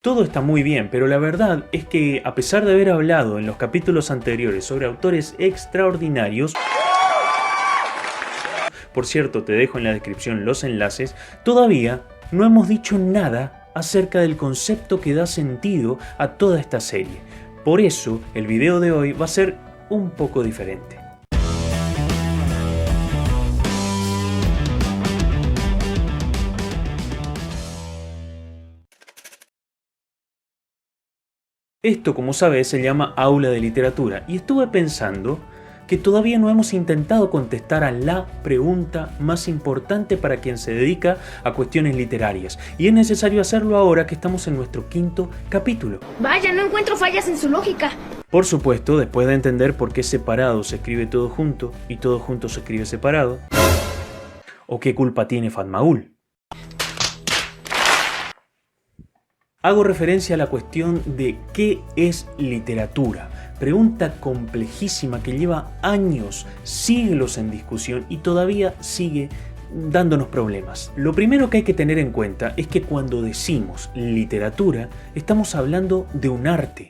Todo está muy bien, pero la verdad es que a pesar de haber hablado en los capítulos anteriores sobre autores extraordinarios, por cierto te dejo en la descripción los enlaces, todavía no hemos dicho nada acerca del concepto que da sentido a toda esta serie. Por eso el video de hoy va a ser un poco diferente. Esto, como sabes, se llama aula de literatura y estuve pensando que todavía no hemos intentado contestar a la pregunta más importante para quien se dedica a cuestiones literarias, y es necesario hacerlo ahora que estamos en nuestro 5º capítulo. Vaya, no encuentro fallas en su lógica. Por supuesto, después de entender por qué separado se escribe todo junto y todo junto se escribe separado, o qué culpa tiene Fatmaul. Hago referencia a la cuestión de qué es literatura. Pregunta complejísima que lleva años, siglos en discusión y todavía sigue dándonos problemas. Lo primero que hay que tener en cuenta es que cuando decimos literatura, estamos hablando de un arte.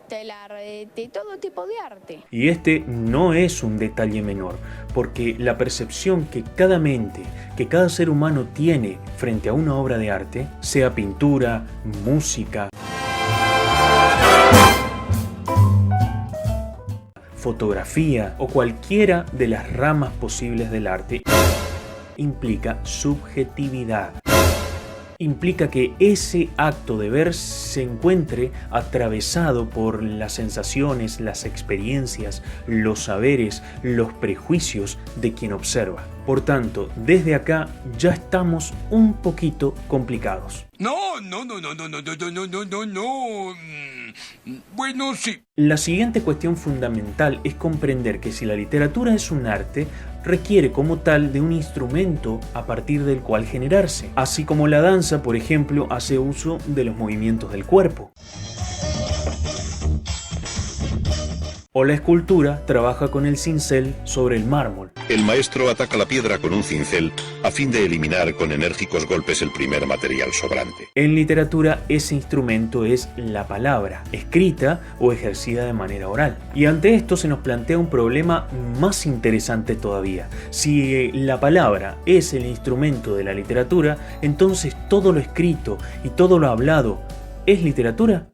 El arte, todo tipo de arte. Y este no es un detalle menor, porque la percepción que cada mente, que cada ser humano tiene frente a una obra de arte, sea pintura, música, fotografía o cualquiera de las ramas posibles del arte, implica subjetividad. Implica que ese acto de ver se encuentre atravesado por las sensaciones, las experiencias, los saberes, los prejuicios de quien observa. Por tanto, desde acá ya estamos un poquito complicados. No. Bueno, sí. La siguiente cuestión fundamental es comprender que si la literatura es un arte, requiere como tal de un instrumento a partir del cual generarse, así como la danza, por ejemplo, hace uso de los movimientos del cuerpo. O la escultura trabaja con el cincel sobre el mármol. El maestro ataca la piedra con un cincel a fin de eliminar con enérgicos golpes el primer material sobrante. En literatura ese instrumento es la palabra, escrita o ejercida de manera oral. Y ante esto se nos plantea un problema más interesante todavía. Si la palabra es el instrumento de la literatura, entonces todo lo escrito y todo lo hablado ¿es literatura?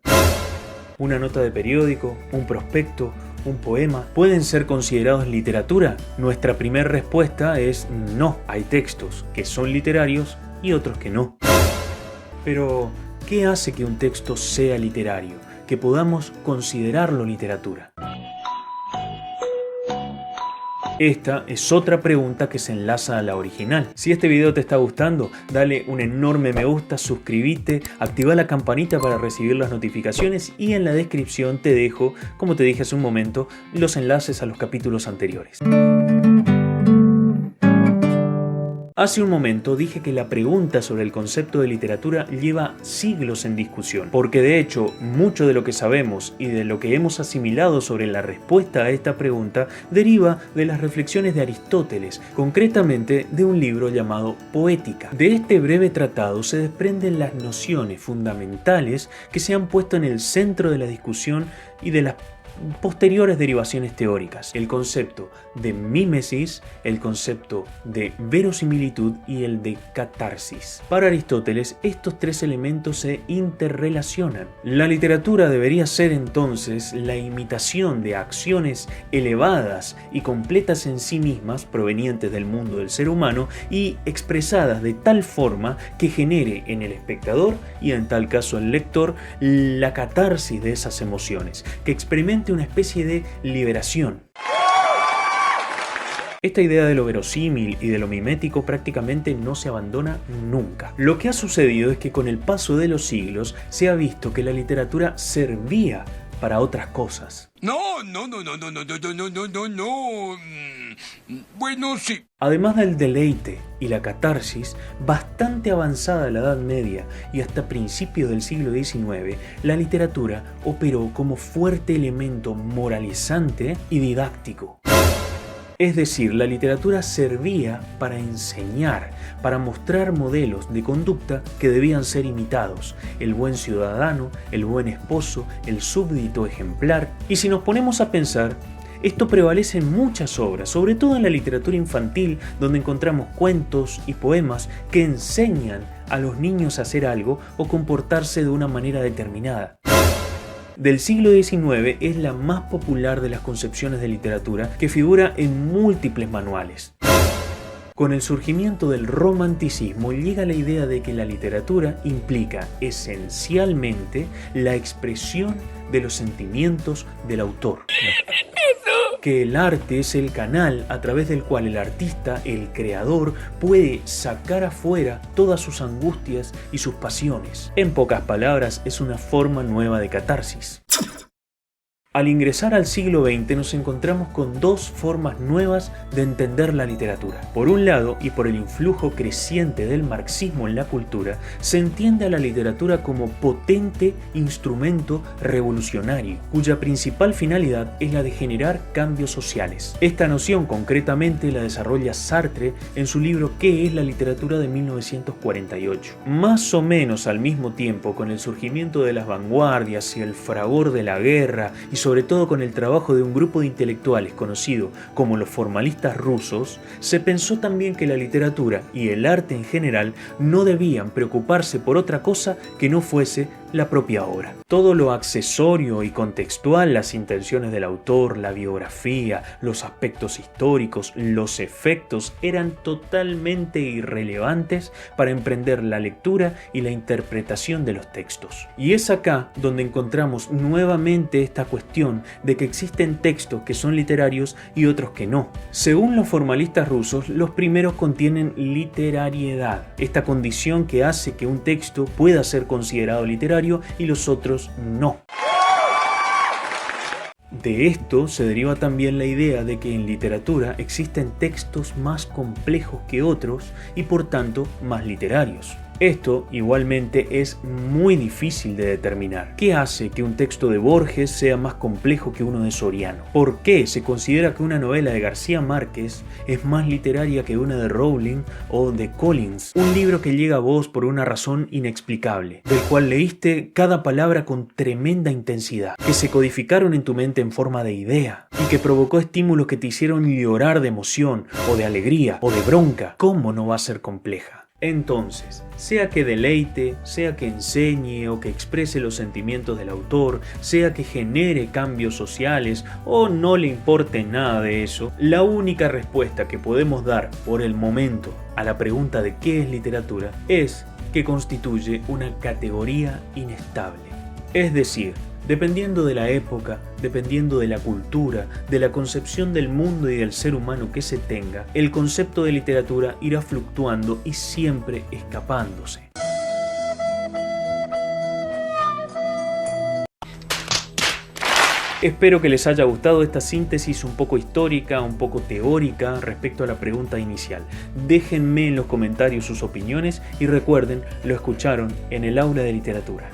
¿Una nota de periódico, un prospecto, un poema pueden ser considerados literatura? Nuestra primera respuesta es no. Hay textos que son literarios y otros que no. Pero, ¿qué hace que un texto sea literario? Que podamos considerarlo literatura. Esta es otra pregunta que se enlaza a la original. Si este video te está gustando, dale un enorme me gusta, suscríbete, activa la campanita para recibir las notificaciones y en la descripción te dejo, como te dije hace un momento, los enlaces a los capítulos anteriores. Hace un momento dije que la pregunta sobre el concepto de literatura lleva siglos en discusión, porque de hecho mucho de lo que sabemos y de lo que hemos asimilado sobre la respuesta a esta pregunta deriva de las reflexiones de Aristóteles, concretamente de un libro llamado Poética. De este breve tratado se desprenden las nociones fundamentales que se han puesto en el centro de la discusión y de las posteriores derivaciones teóricas: el concepto de mímesis, el concepto de verosimilitud y el de catarsis. Para Aristóteles, estos tres elementos se interrelacionan. La literatura debería ser entonces la imitación de acciones elevadas y completas en sí mismas, provenientes del mundo del ser humano y expresadas de tal forma que genere en el espectador y en tal caso el lector la catarsis de esas emociones, que experimente una especie de liberación. Esta idea de lo verosímil y de lo mimético prácticamente no se abandona nunca. Lo que ha sucedido es que con el paso de los siglos se ha visto que la literatura servía para otras cosas. No. Bueno, sí. Además del deleite y la catarsis, bastante avanzada la Edad Media y hasta principios del siglo XIX, la literatura operó como fuerte elemento moralizante y didáctico. Es decir, la literatura servía para enseñar, para mostrar modelos de conducta que debían ser imitados: el buen ciudadano, el buen esposo, el súbdito ejemplar. Y si nos ponemos a pensar, esto prevalece en muchas obras, sobre todo en la literatura infantil, donde encontramos cuentos y poemas que enseñan a los niños a hacer algo o comportarse de una manera determinada. Del siglo XIX es la más popular de las concepciones de literatura, que figura en múltiples manuales. Con el surgimiento del romanticismo llega la idea de que la literatura implica esencialmente la expresión de los sentimientos del autor. Que el arte es el canal a través del cual el artista, el creador, puede sacar afuera todas sus angustias y sus pasiones. En pocas palabras, es una forma nueva de catarsis. Al ingresar al siglo XX nos encontramos con dos formas nuevas de entender la literatura. Por un lado, y por el influjo creciente del marxismo en la cultura, se entiende a la literatura como potente instrumento revolucionario, cuya principal finalidad es la de generar cambios sociales. Esta noción concretamente la desarrolla Sartre en su libro ¿Qué es la literatura?, de 1948. Más o menos al mismo tiempo, con el surgimiento de las vanguardias y el fragor de la guerra, y sobre todo con el trabajo de un grupo de intelectuales conocido como los formalistas rusos, se pensó también que la literatura y el arte en general no debían preocuparse por otra cosa que no fuese la propia obra. Todo lo accesorio y contextual, las intenciones del autor, la biografía, los aspectos históricos, los efectos, eran totalmente irrelevantes para emprender la lectura y la interpretación de los textos. Y es acá donde encontramos nuevamente esta cuestión de que existen textos que son literarios y otros que no. Según los formalistas rusos, los primeros contienen literariedad, esta condición que hace que un texto pueda ser considerado literario y los otros no. De esto se deriva también la idea de que en literatura existen textos más complejos que otros y por tanto más literarios. Esto igualmente es muy difícil de determinar. ¿Qué hace que un texto de Borges sea más complejo que uno de Soriano? ¿Por qué se considera que una novela de García Márquez es más literaria que una de Rowling o de Collins? Un libro que llega a vos por una razón inexplicable, del cual leíste cada palabra con tremenda intensidad, que se codificaron en tu mente en forma de idea y que provocó estímulos que te hicieron llorar de emoción o de alegría o de bronca. ¿Cómo no va a ser compleja? Entonces, sea que deleite, sea que enseñe o que exprese los sentimientos del autor, sea que genere cambios sociales o no le importe nada de eso, la única respuesta que podemos dar por el momento a la pregunta de qué es literatura es que constituye una categoría inestable. Es decir, dependiendo de la época, dependiendo de la cultura, de la concepción del mundo y del ser humano que se tenga, el concepto de literatura irá fluctuando y siempre escapándose. Espero que les haya gustado esta síntesis un poco histórica, un poco teórica respecto a la pregunta inicial. Déjenme en los comentarios sus opiniones y recuerden, lo escucharon en el aula de literatura.